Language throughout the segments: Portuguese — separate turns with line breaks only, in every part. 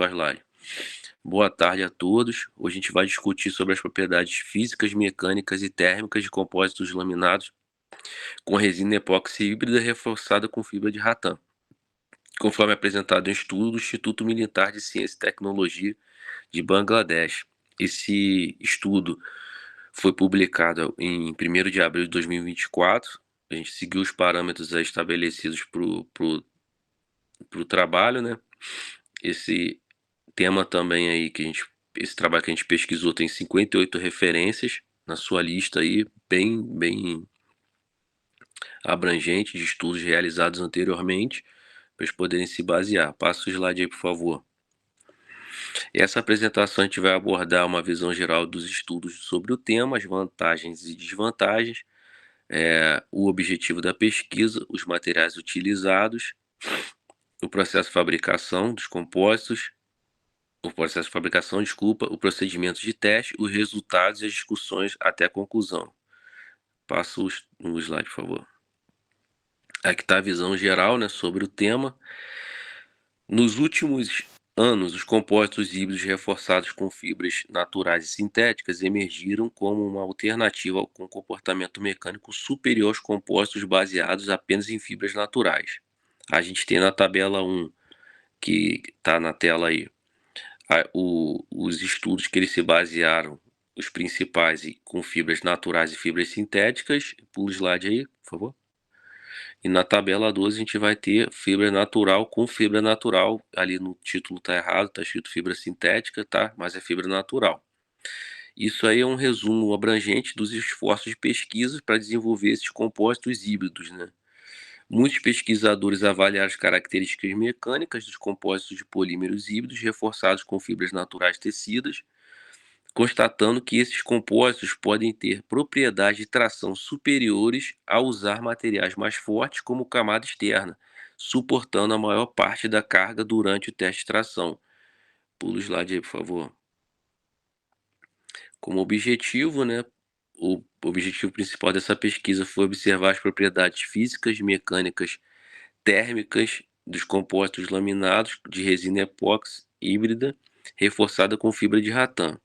slide. Boa tarde a todos. Hoje a gente vai discutir sobre as propriedades físicas, mecânicas e térmicas de compósitos laminados com resina epóxi híbrida reforçada com fibra de ratã, conforme apresentado em estudo do Instituto Militar de Ciência e Tecnologia de Bangladesh. Esse estudo foi publicado em 1º de abril de 2024. A gente seguiu os parâmetros estabelecidos para o trabalho, né? Esse tema também aí esse trabalho que a gente pesquisou tem 58 referências na sua lista aí, bem abrangente de estudos realizados anteriormente, para eles poderem se basear. Passa o slide aí, por favor. Essa apresentação a gente vai abordar uma visão geral dos estudos sobre o tema, as vantagens e desvantagens, o objetivo da pesquisa, os materiais utilizados, o processo de fabricação dos compósitos, o procedimento de teste, os resultados e as discussões até a conclusão. Passa o slide, por favor. Aqui está a visão geral, né, sobre o tema. Nos últimos anos, os compósitos híbridos reforçados com fibras naturais e sintéticas emergiram como uma alternativa com comportamento mecânico superior aos compósitos baseados apenas em fibras naturais. A gente tem na tabela 1, que está na tela aí, os estudos que eles se basearam, os principais, com fibras naturais e fibras sintéticas. Pula o slide aí, por favor. E na tabela 12 a gente vai ter fibra natural com fibra natural. Ali no título tá errado, tá escrito fibra sintética, tá? Mas é fibra natural. Isso aí é um resumo abrangente dos esforços de pesquisa para desenvolver esses compósitos híbridos, né? Muitos pesquisadores avaliaram as características mecânicas dos compósitos de polímeros híbridos reforçados com fibras naturais tecidas, constatando que esses compósitos podem ter propriedades de tração superiores ao usar materiais mais fortes como camada externa, suportando a maior parte da carga durante o teste de tração. Pula o slide aí, por favor. Como objetivo, né, o objetivo principal dessa pesquisa foi observar as propriedades físicas, mecânicas, térmicas dos compósitos laminados de resina epóxi híbrida reforçada com fibra de ratã.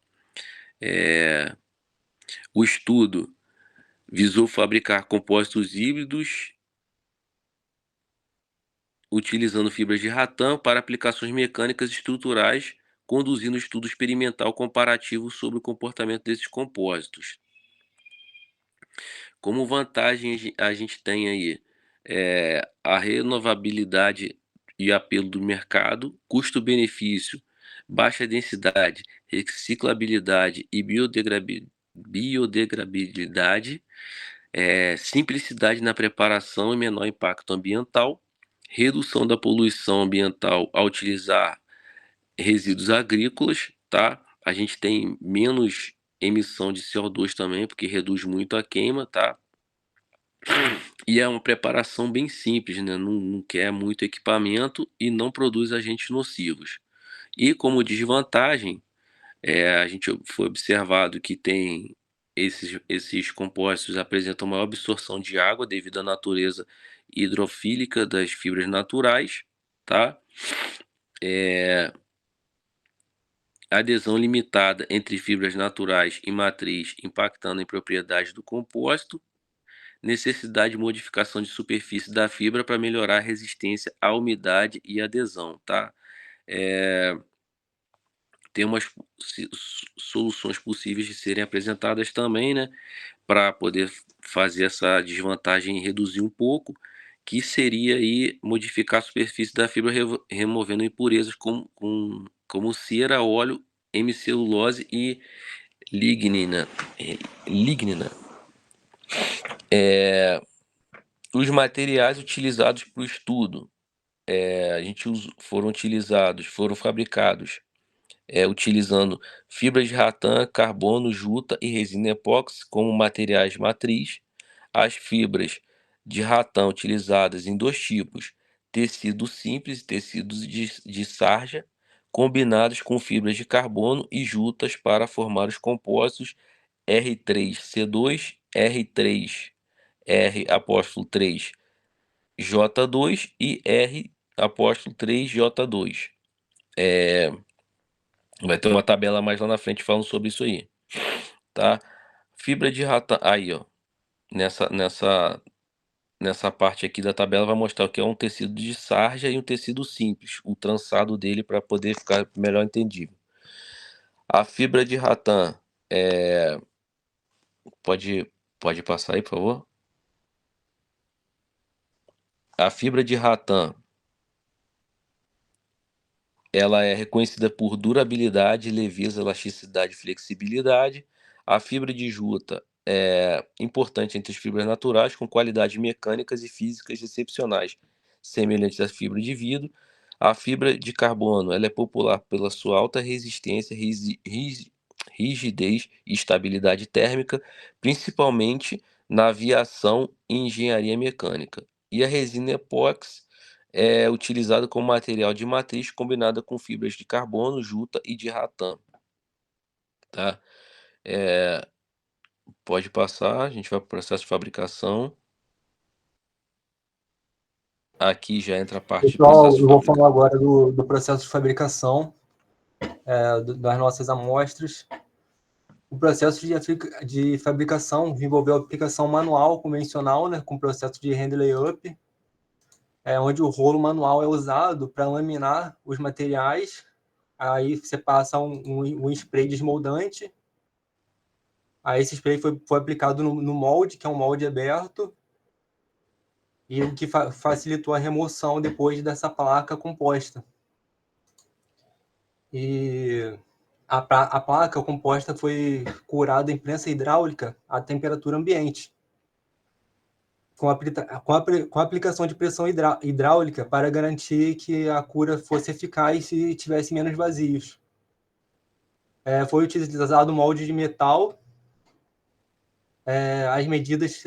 O estudo visou fabricar compósitos híbridos utilizando fibras de ratã para aplicações mecânicas e estruturais, conduzindo estudo experimental comparativo sobre o comportamento desses compósitos. Como vantagem, a gente tem aí a renovabilidade e apelo do mercado, custo-benefício, baixa densidade, reciclabilidade e biodegradabilidade, simplicidade na preparação e menor impacto ambiental, redução da poluição ambiental ao utilizar resíduos agrícolas, tá? A gente tem menos emissão de CO2 também, porque reduz muito a queima, tá? E é uma preparação bem simples, né? Não quer muito equipamento e não produz agentes nocivos. E como desvantagem, a gente foi observado que tem esses compostos apresentam maior absorção de água devido à natureza hidrofílica das fibras naturais, tá? Adesão limitada entre fibras naturais e matriz, impactando em propriedades do compósito. Necessidade de modificação de superfície da fibra para melhorar a resistência à umidade e adesão, tá? Tem umas soluções possíveis de serem apresentadas também, né? Para poder fazer essa desvantagem reduzir um pouco, que seria aí modificar a superfície da fibra removendo impurezas como cera, óleo, hemicelulose e lignina. Os materiais utilizados para o estudo, foram fabricados utilizando fibra de ratã, carbono, juta e resina epóxi como materiais matriz. As fibras de ratã utilizadas em dois tipos, tecido simples e tecidos de sarja, combinados com fibras de carbono e jutas para formar os compósitos R3C2, R3R'3J2 e R'3J2. Vai ter uma tabela mais lá na frente falando sobre isso aí, tá? Fibra de ratão, aí ó, nessa parte aqui da tabela vai mostrar o que é um tecido de sarja e um tecido simples, o trançado dele para poder ficar melhor entendível. A fibra de ratã, pode passar aí, por favor? A fibra de ratã, ela é reconhecida por durabilidade, leveza, elasticidade e flexibilidade. A fibra de juta é importante entre as fibras naturais, com qualidades mecânicas e físicas excepcionais, semelhantes à fibra de vidro. A fibra de carbono, ela é popular pela sua alta resistência, rigidez e estabilidade térmica, principalmente na aviação e engenharia mecânica. E a resina epóxi é utilizada como material de matriz combinada com fibras de carbono, juta e de ratã, tá? É, pode passar, a gente vai para o processo de fabricação. Aqui já entra a parte de processo
Pessoal,
de
eu vou falar
fabricação.
agora do processo de fabricação das nossas amostras. O processo de fabricação envolveu a aplicação manual convencional, né, com processo de hand layup, onde o rolo manual é usado para laminar os materiais. Aí você passa um spray desmoldante. Aí esse spray foi aplicado no molde, que é um molde aberto, e o que facilitou a remoção depois dessa placa composta. E a placa composta foi curada em prensa hidráulica a temperatura ambiente, com a aplicação de pressão hidráulica para garantir que a cura fosse eficaz e tivesse menos vazios. Foi utilizado molde de metal. As medidas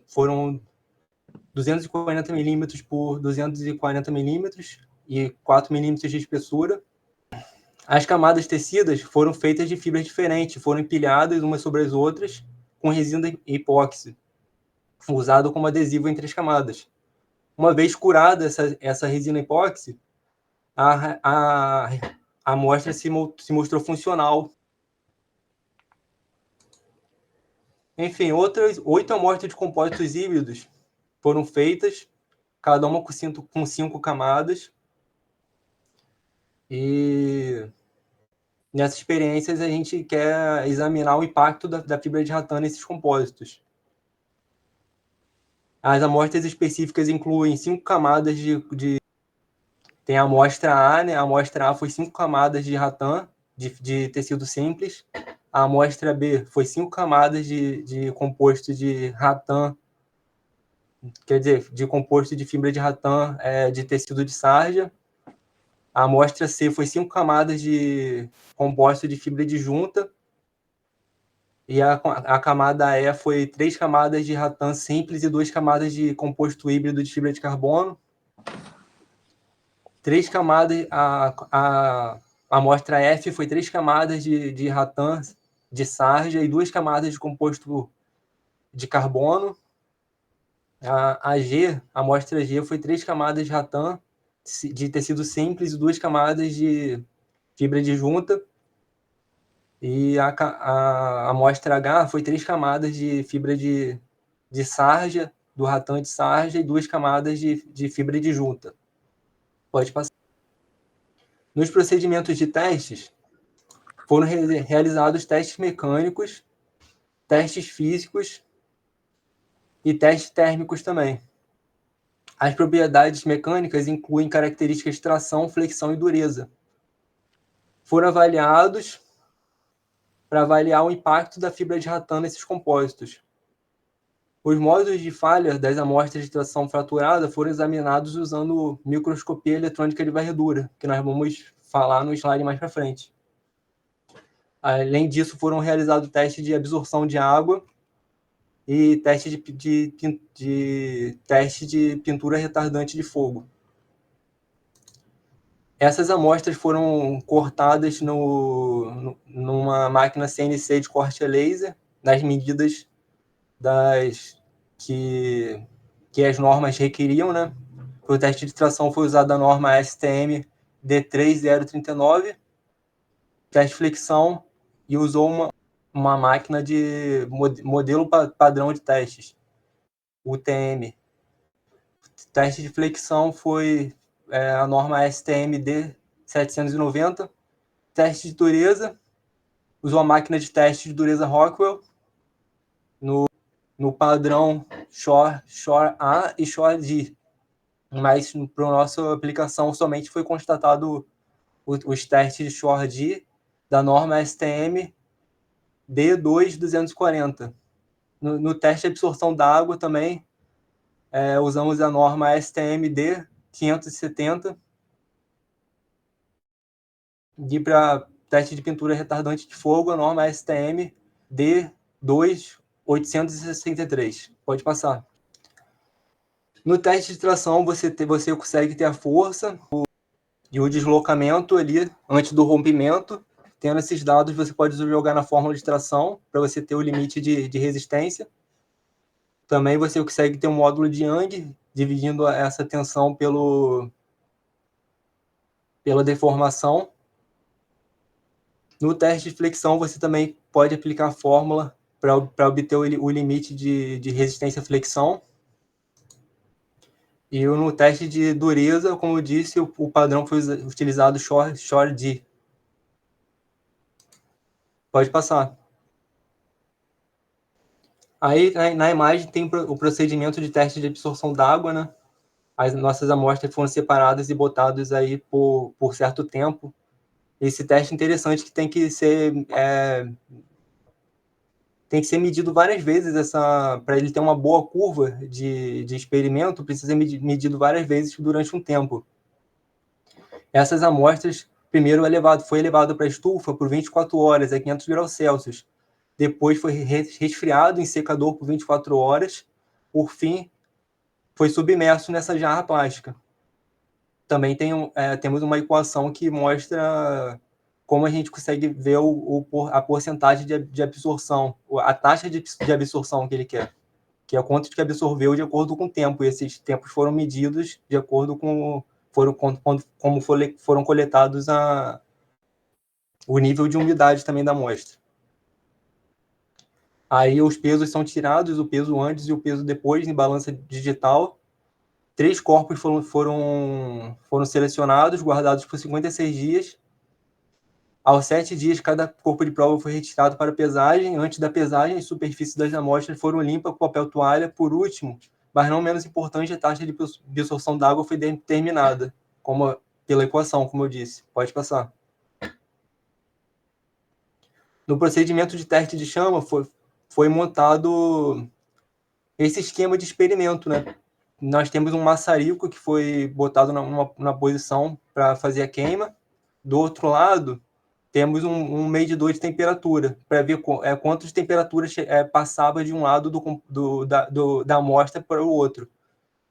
foram 240 milímetros por 240 milímetros e 4 milímetros de espessura. As camadas tecidas foram feitas de fibras diferentes, foram empilhadas umas sobre as outras com resina epóxi, usado como adesivo entre as camadas. Uma vez curada essa resina epóxi, a amostra se mostrou funcional. Enfim, outras 8 amostras de compósitos híbridos foram feitas, cada uma com 5 camadas. E nessas experiências a gente quer examinar o impacto da fibra de ratã nesses compósitos. As amostras específicas incluem 5 camadas Tem a amostra A, né? A amostra A foi 5 camadas de ratã, de tecido simples. A amostra B foi 5 camadas de composto de ratã, quer dizer, de composto de fibra de ratã de tecido de sarja. A amostra C foi 5 camadas de composto de fibra de junta. E a camada E foi 3 camadas de ratã simples e 2 camadas de composto híbrido de fibra de carbono. 3 camadas, a amostra F foi 3 camadas de ratã de sarja e 2 camadas de composto de carbono. A amostra G foi 3 camadas de ratã de tecido simples e 2 camadas de fibra de junta. E a amostra H foi 3 camadas de fibra de sarja, do ratã de sarja, e 2 camadas de fibra de junta. Pode passar. Nos procedimentos de testes, foram realizados testes mecânicos, testes físicos e testes térmicos também. As propriedades mecânicas incluem características de tração, flexão e dureza. Foram avaliados para avaliar o impacto da fibra de ratã nesses compósitos. Os modos de falha das amostras de tração fraturada foram examinados usando microscopia eletrônica de varredura, que nós vamos falar no slide mais para frente. Além disso, foram realizados testes de absorção de água e teste de pintura retardante de fogo. Essas amostras foram cortadas numa máquina CNC de corte a laser, nas medidas que as normas requeriam, né? Para o teste de tração foi usada a norma STM D3039, teste de flexão, e usou uma máquina de modelo padrão de testes, UTM. Teste de flexão foi a norma STM D790. Teste de dureza, usou a máquina de teste de dureza Rockwell no padrão Shore A e Shore D. Mas para a nossa aplicação somente foi constatado os testes de Shore D da norma STM D2240. No teste de absorção da água também usamos a norma STM D570. E para teste de pintura retardante de fogo, a norma STM D2863. Pode passar. No teste de tração, você consegue ter a força e o deslocamento ali antes do rompimento. Tendo esses dados, você pode jogar na fórmula de tração para você ter o limite de resistência. Também você consegue ter um módulo de Young, dividindo essa tensão pela deformação. No teste de flexão, você também pode aplicar a fórmula para obter o limite de resistência à flexão. E no teste de dureza, como eu disse, o padrão foi utilizado Shore D. Pode passar. Aí, na imagem, tem o procedimento de teste de absorção d'água, né? As nossas amostras foram separadas e botadas aí por certo tempo. Esse teste é interessante que tem que ser medido várias vezes. Para ele ter uma boa curva de experimento, precisa ser medido várias vezes durante um tempo. Essas amostras, primeiro foi elevado para a estufa por 24 horas a 500 graus Celsius. Depois foi resfriado em secador por 24 horas. Por fim, foi submerso nessa jarra plástica. Também temos uma equação que mostra como a gente consegue ver a porcentagem de absorção, a taxa de absorção que ele quer, que é quanto que absorveu de acordo com o tempo. E esses tempos foram medidos de acordo com como foram coletados o nível de umidade também da amostra. Aí os pesos são tirados, o peso antes e o peso depois, em balança digital. 3 corpos foram selecionados, guardados por 56 dias. Aos 7 dias, cada corpo de prova foi retirado para pesagem. Antes da pesagem, as superfícies das amostras foram limpas com papel toalha. Por último, mas não menos importante, a taxa de absorção d'água foi determinada pela equação, como eu disse. Pode passar. No procedimento de teste de chama, foi montado esse esquema de experimento, né? Nós temos um maçarico que foi botado na posição para fazer a queima. Do outro lado, temos um medidor de temperatura, para ver quantas temperaturas passava de um lado da amostra para o outro.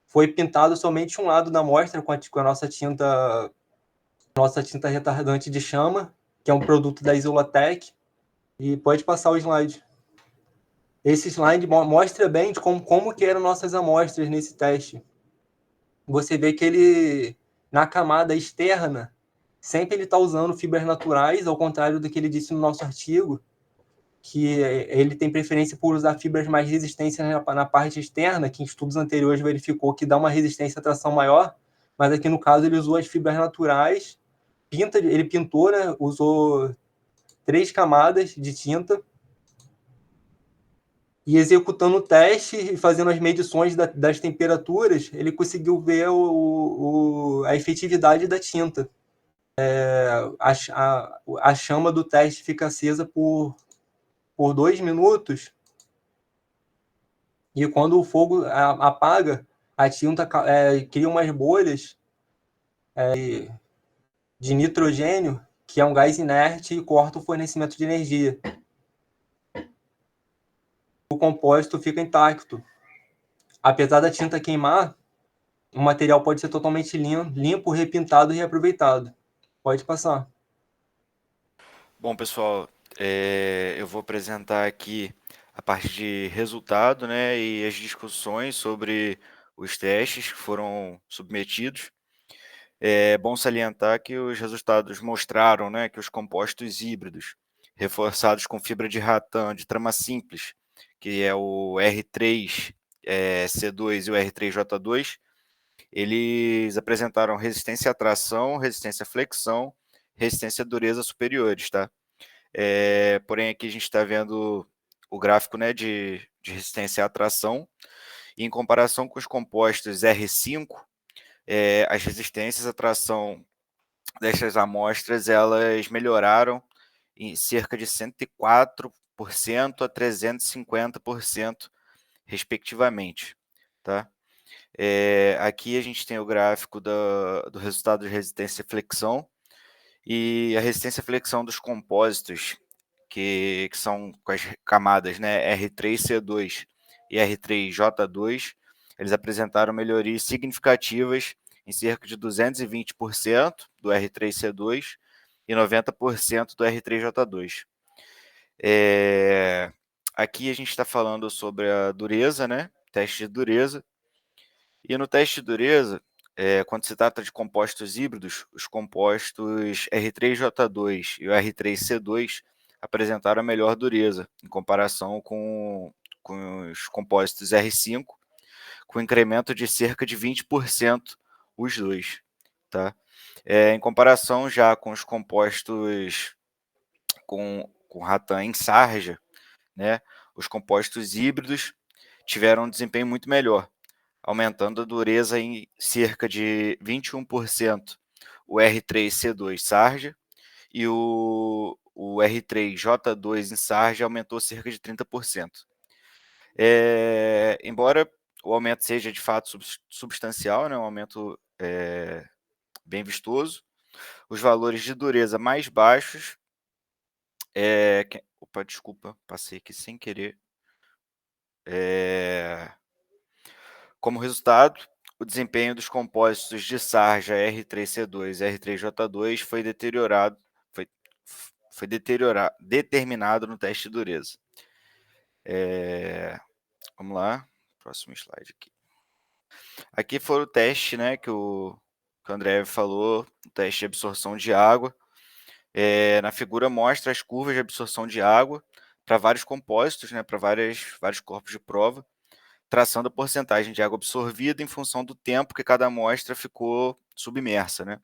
Foi pintado somente um lado da amostra com a nossa tinta retardante de chama, que é um produto da Isolatec. E pode passar o slide. Esse slide mostra bem de como que eram nossas amostras nesse teste. Você vê que ele, na camada externa, sempre ele está usando fibras naturais, ao contrário do que ele disse no nosso artigo, que ele tem preferência por usar fibras mais resistentes na parte externa, que em estudos anteriores verificou que dá uma resistência à tração maior, mas aqui no caso ele usou as fibras naturais, ele pintou, né, usou 3 camadas de tinta, e executando o teste e fazendo as medições das temperaturas, ele conseguiu ver a efetividade da tinta. A chama do teste fica acesa por 2 minutos, e quando o fogo apaga, a tinta cria umas bolhas de nitrogênio, que é um gás inerte, e corta o fornecimento de energia. O compósito fica intacto. Apesar da tinta queimar, o material pode ser totalmente limpo, repintado e reaproveitado. Pode passar.
Bom, pessoal, eu vou apresentar aqui a parte de resultado, né, e as discussões sobre os testes que foram submetidos. É bom salientar que os resultados mostraram, né, que os compostos híbridos reforçados com fibra de ratã de trama simples, que é o R3C2 e o R3J2, eles apresentaram resistência à tração, resistência à flexão, resistência à dureza superiores, tá? Porém, aqui a gente está vendo o gráfico, né, de resistência à tração, e em comparação com os compostos R5, as resistências à tração dessas amostras, elas melhoraram em cerca de 104% a 350%, respectivamente, tá? Aqui a gente tem o gráfico do resultado de resistência e flexão, e a resistência e flexão dos compósitos, que são com as camadas, né, R3C2 e R3J2, eles apresentaram melhorias significativas em cerca de 220% do R3C2 e 90% do R3J2. Aqui a gente está falando sobre a dureza, né, teste de dureza, e no teste de dureza, quando se trata de compostos híbridos, os compostos R3J2 e o R3C2 apresentaram a melhor dureza em comparação com os compostos R5, com incremento de cerca de 20% os dois, tá? Em comparação já com os compostos com ratã em sarja, né, os compostos híbridos tiveram um desempenho muito melhor, aumentando a dureza em cerca de 21% o R3C2 sarja, e o R3J2 em sarja aumentou cerca de 30%. Embora o aumento seja de fato substancial, né, um aumento bem vistoso, os valores de dureza mais baixos, opa, desculpa, passei aqui sem querer. Como resultado, o desempenho dos compósitos de sarja R3C2 e R3J2 foi determinado no teste de dureza. Vamos lá, próximo slide aqui. Aqui foi o teste, né, que o André falou, o teste de absorção de água. Na figura mostra as curvas de absorção de água para vários compósitos, né, para vários corpos de prova, traçando a porcentagem de água absorvida em função do tempo que cada amostra ficou submersa, né?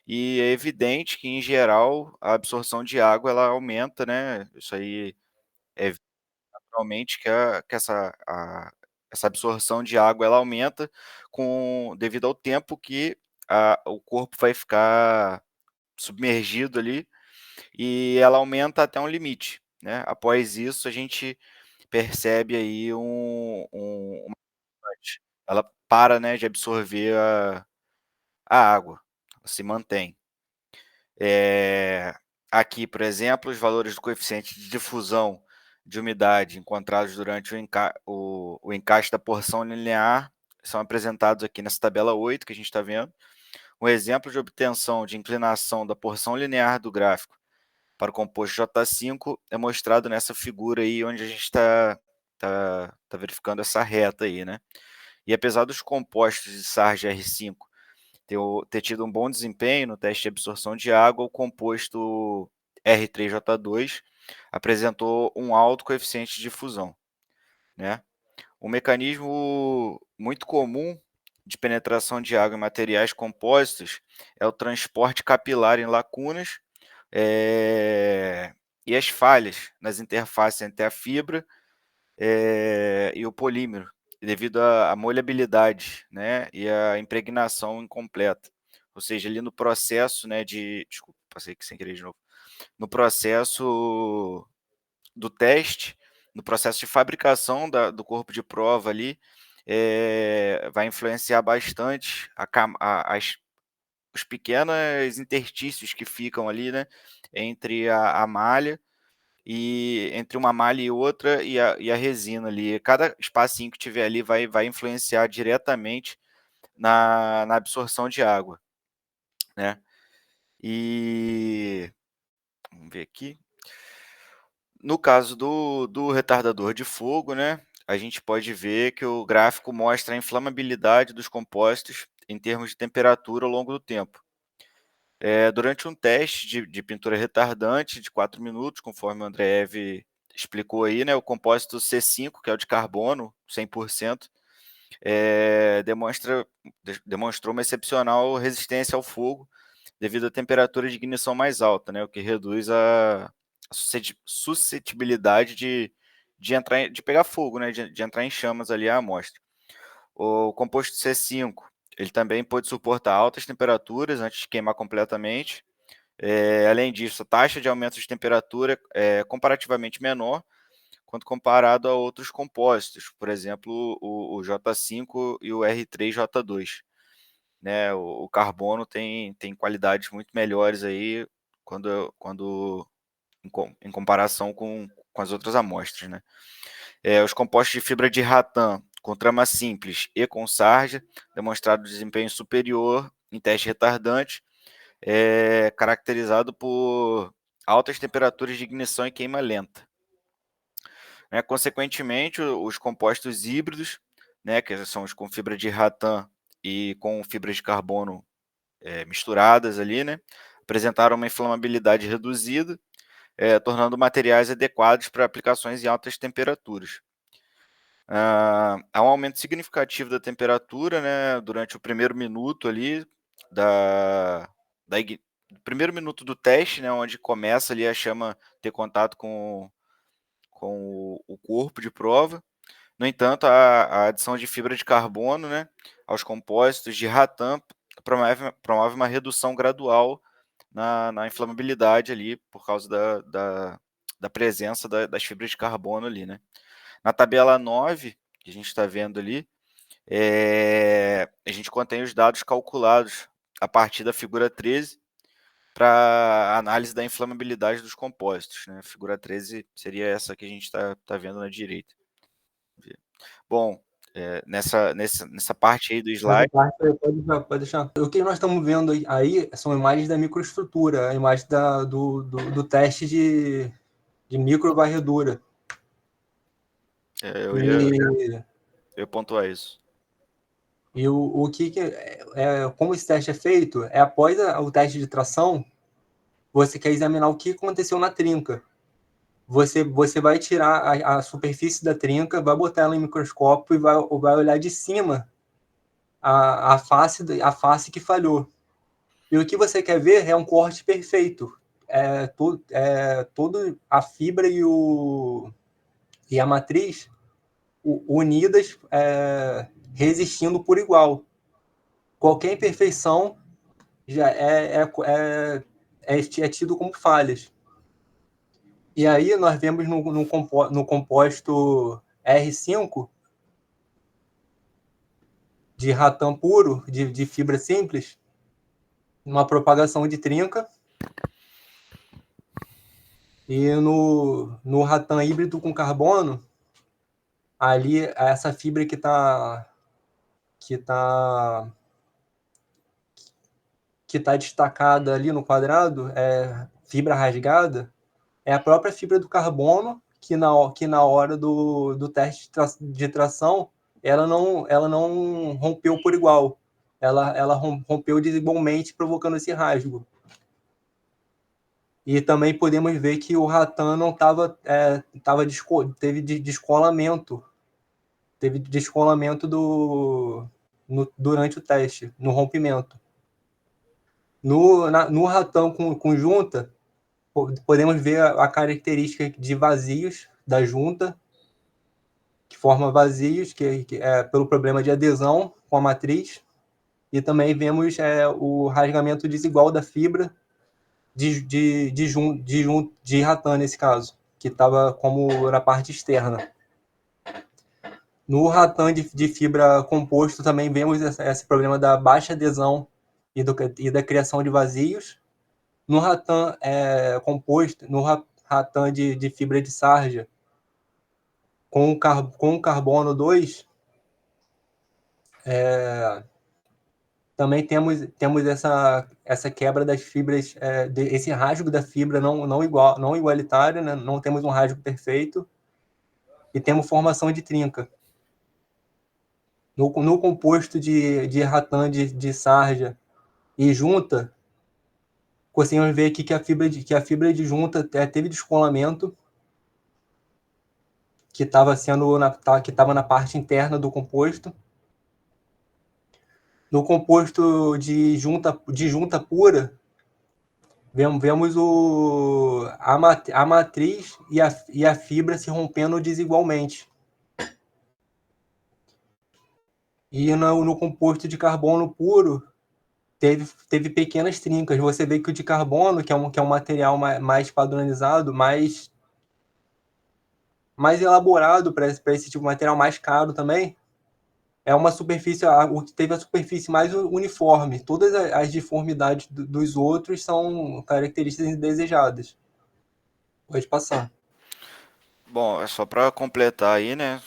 E é evidente que, em geral, a absorção de água ela aumenta, né? Isso aí é naturalmente que essa absorção de água ela aumenta devido ao tempo que o corpo vai ficar submergido ali, e ela aumenta até um limite, né? Após isso, a gente percebe aí uma ela para, né, de absorver a água, se mantém. Aqui, por exemplo, os valores do coeficiente de difusão de umidade encontrados durante o encaixe da porção linear são apresentados aqui nessa tabela 8 que a gente está vendo. Um exemplo de obtenção de inclinação da porção linear do gráfico para o composto J5 é mostrado nessa figura aí, onde a gente está verificando essa reta aí, né? E apesar dos compostos de sarja R5 ter tido um bom desempenho no teste de absorção de água, o composto R3J2 apresentou um alto coeficiente de difusão, né? Um mecanismo muito comum de penetração de água em materiais compósitos é o transporte capilar em lacunas, e as falhas nas interfaces entre a fibra e o polímero, devido à molhabilidade, né, e à impregnação incompleta. Ou seja, ali no processo, né, desculpa, passei aqui sem querer de novo. No processo do teste, no processo de fabricação do corpo de prova ali, vai influenciar bastante os pequenos interstícios que ficam ali, né, entre a malha, e entre uma malha e outra, e a resina ali. Cada espacinho que tiver ali vai influenciar diretamente na absorção de água, né? E vamos ver aqui. No caso do retardador de fogo, né, a gente pode ver que o gráfico mostra a inflamabilidade dos compostos em termos de temperatura ao longo do tempo. Durante um teste de pintura retardante de 4 minutos, conforme o Andreev explicou aí, né, o compósito C5, que é o de carbono, 100%, demonstrou uma excepcional resistência ao fogo devido à temperatura de ignição mais alta, né, o que reduz a suscetibilidade de pegar fogo, né, de entrar em chamas ali a amostra. O composto C5, ele também pode suportar altas temperaturas antes de queimar completamente. Além disso, a taxa de aumento de temperatura é comparativamente menor quando comparado a outros compostos, por exemplo, o J5 e o R3J2. Né, o carbono tem qualidades muito melhores aí em comparação com as outras amostras. Né? Os compostos de fibra de ratã com trama simples e com sarja demonstraram desempenho superior em teste retardante, caracterizado por altas temperaturas de ignição e queima lenta. Consequentemente, os compostos híbridos, né, que são os com fibra de ratã e com fibras de carbono misturadas ali, né, apresentaram uma inflamabilidade reduzida, tornando materiais adequados para aplicações em altas temperaturas. Há um aumento significativo da temperatura, né, durante o primeiro minuto ali primeiro minuto do teste, né, onde começa ali a chama ter contato com o corpo de prova. No entanto, a adição de fibra de carbono, né, aos compósitos de ratã promove uma redução gradual na inflamabilidade ali, por causa da presença das fibras de carbono ali. Né. Na tabela 9, que a gente está vendo ali, a gente contém os dados calculados a partir da figura 13 para análise da inflamabilidade dos compósitos. Né? A figura 13 seria essa que a gente está vendo na direita. Bom, nessa parte aí do slide...
Pode deixar. O que nós estamos vendo aí são imagens da microestrutura, a imagem do teste de microvarredura.
Eu ia pontuar isso.
E como esse teste é feito, após o teste de tração, você quer examinar o que aconteceu na trinca. Você vai tirar a superfície da trinca, vai botar ela em microscópio e vai olhar de cima a face que falhou. E o que você quer ver é um corte perfeito. Todo a fibra e a matriz unidas, resistindo por igual. Qualquer imperfeição já é tido como falhas. E aí nós vemos no composto R5 de ratã puro, de fibra simples, uma propagação de trinca. E no ratã híbrido com carbono, ali essa fibra que está destacada ali no quadrado, fibra rasgada, é a própria fibra do carbono que na hora do teste de tração ela não rompeu por igual, ela rompeu desigualmente, provocando esse rasgo. E também podemos ver que o ratã não teve descolamento, durante o teste, no rompimento. No ratão com junta, podemos ver a característica de vazios da junta, que forma vazios, que é pelo problema de adesão com a matriz, e também vemos o rasgamento desigual da fibra de ratã, nesse caso, que estava como na parte externa. No ratã de fibra composto também vemos esse problema da baixa adesão e da criação de vazios. No ratã composto, no ratã de fibra de sarja, com o carbono 2, também temos essa quebra das fibras, esse rasgo da fibra não igualitário, né? Não temos um rasgo perfeito, e temos formação de trinca. no composto de rattan, de sarja e junta, conseguimos ver aqui que a fibra de junta teve descolamento, que estava na parte interna do composto. No composto de junta pura, vemos a matriz e a fibra se rompendo desigualmente. E no composto de carbono puro, teve pequenas trincas. Você vê que o de carbono, que é um material mais padronizado, mais elaborado para esse tipo de material, mais caro também, é uma superfície, o que teve a superfície mais uniforme. Todas as deformidades dos outros são características indesejadas. Pode passar.
Bom, é só para completar aí, né?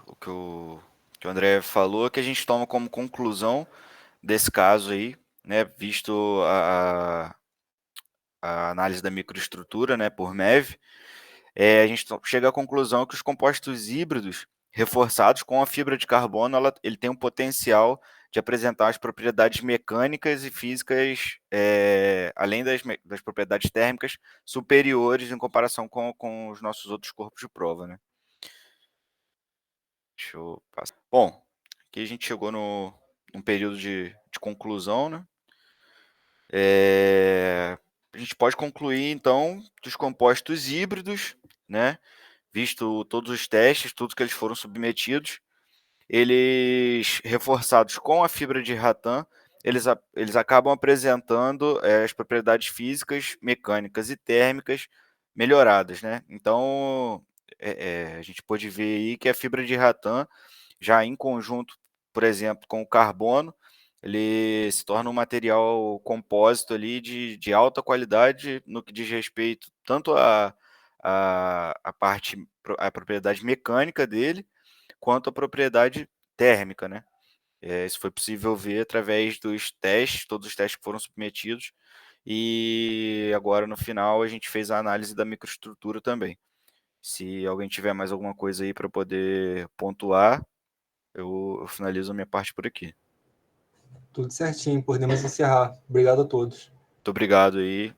O que o André falou, que a gente toma como conclusão desse caso aí, né? Visto a análise da microestrutura, né? Por MEV, a gente chega à conclusão que os compostos híbridos reforçados com a fibra de carbono, ele tem um potencial de apresentar as propriedades mecânicas e físicas, além das propriedades térmicas, superiores em comparação com os nossos outros corpos de prova, né? Deixa eu passar. Bom, aqui a gente chegou num período de conclusão, né? A gente pode concluir, então, dos compostos híbridos, né? Visto todos os testes, tudo que eles foram submetidos, eles reforçados com a fibra de rattan, eles acabam apresentando as propriedades físicas, mecânicas e térmicas melhoradas, né? Então, a gente pode ver aí que a fibra de rattan, já em conjunto, por exemplo, com o carbono, ele se torna um material compósito ali de alta qualidade no que diz respeito tanto a propriedade mecânica dele, quanto a propriedade térmica, né? Isso foi possível ver através dos testes, todos os testes que foram submetidos, e agora no final a gente fez a análise da microestrutura também. Se alguém tiver mais alguma coisa aí para poder pontuar, eu finalizo a minha parte por aqui.
Tudo certinho, podemos encerrar. Obrigado a todos.
Muito obrigado aí.